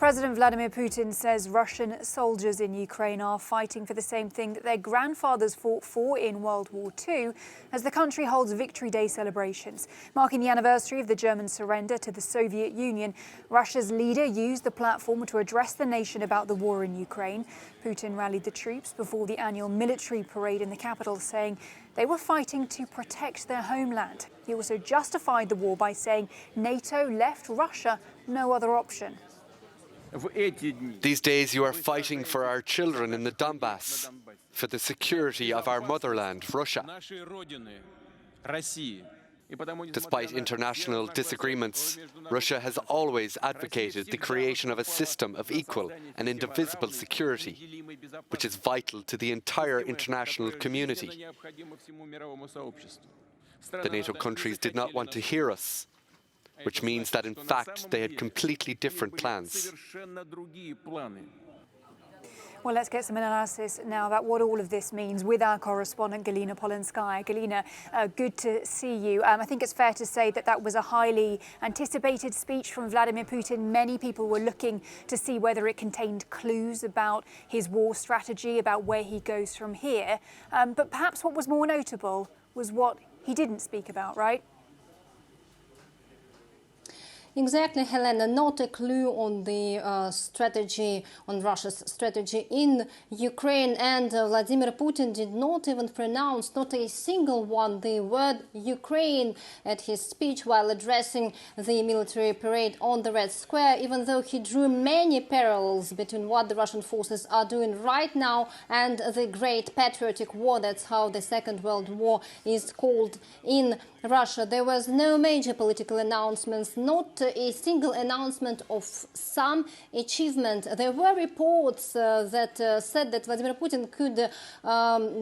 President Vladimir Putin says Russian soldiers in Ukraine are fighting for the same thing that their grandfathers fought for in World War II, as the country holds Victory Day celebrations. Marking the anniversary of the German surrender to the Soviet Union, Russia's leader used the platform to address the nation about the war in Ukraine. Putin rallied the troops before the annual military parade in the capital, saying they were fighting to protect their homeland. He also justified the war by saying NATO left Russia no other option. These days you are fighting for our children in the Donbass, for the security of our motherland, Russia. Despite international disagreements, Russia has always advocated the creation of a system of equal and indivisible security, which is vital to the entire international community. The NATO countries did not want to hear us, which means that, in fact, they had completely different plans. Well, let's get some analysis now about what all of this means with our correspondent, Galina Polanskaya. Galina, good to see you. I think it's fair to say that that was a highly anticipated speech from Vladimir Putin. Many people were looking to see whether it contained clues about his war strategy, about where he goes from here. But perhaps what was more notable was what he didn't speak about, right? Exactly, Helena. Not a clue on the strategy, on Russia's strategy in Ukraine. And Vladimir Putin did not even pronounce, not a single one, the word Ukraine at his speech while addressing the military parade on the Red Square, even though he drew many parallels between what the Russian forces are doing right now and the Great Patriotic War. That's how the Second World War is called in Russia. There was no major political announcements, not a single announcement of some achievement. There were reports that said that Vladimir Putin could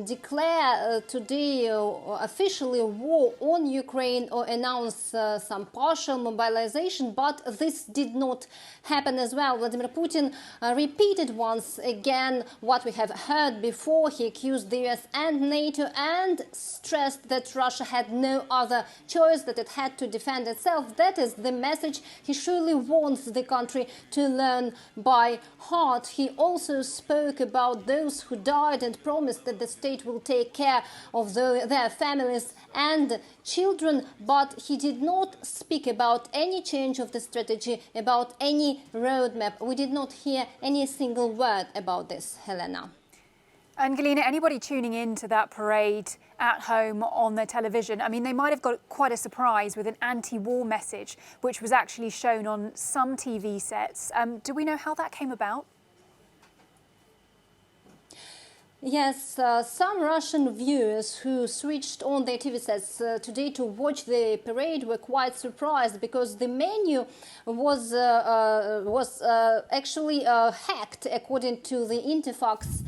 declare today officially war on Ukraine or announce some partial mobilization, but this did not happen as well. Vladimir Putin repeated once again what we have heard before. He accused the US and NATO and stressed that Russia had no other choice, that it had to defend itself. That is the message he surely wants the country to learn by heart. He also spoke about those who died and promised that the state will take care of their families and children, but he did not speak about any change of the strategy, about any roadmap. We did not hear any single word about this, Helena. And Galina, anybody tuning in to that parade at home on their television, I mean, they might have got quite a surprise with an anti-war message, which was actually shown on some TV sets. Do we know how that came about? Yes, some Russian viewers who switched on their TV sets today to watch the parade were quite surprised because the menu was actually hacked, according to the Interfax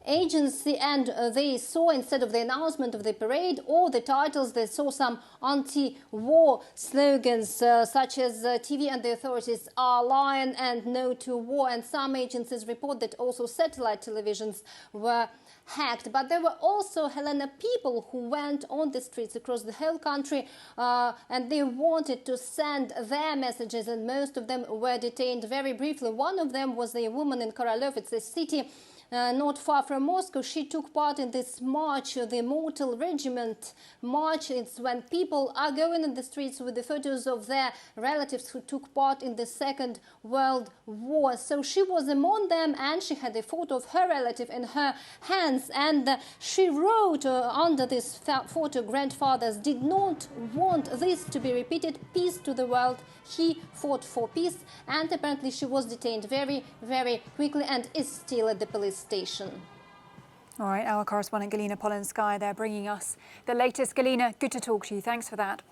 agency, and they saw, instead of the announcement of the parade or the titles, they saw some anti-war slogans such as TV and the authorities are lying and no to war, and some agencies report that also satellite televisions were hacked. But there were also, Helena, people who went on the streets across the whole country and they wanted to send their messages, and most of them were detained very briefly. One of them was a woman in Korolev. It's a city not far from Moscow. She took part in this march, the Mortal Regiment march. It's when people are going in the streets with the photos of their relatives who took part in the Second World War. So she was among them, and she had a photo of her relative in her hands, and she wrote under this photo, "Grandfathers did not want this to be repeated. Peace to the world. He fought for peace." And apparently she was detained very, very quickly and is still at the police station. All right, our correspondent Galina Polanskaya there bringing us the latest. Galina, good to talk to you. Thanks for that.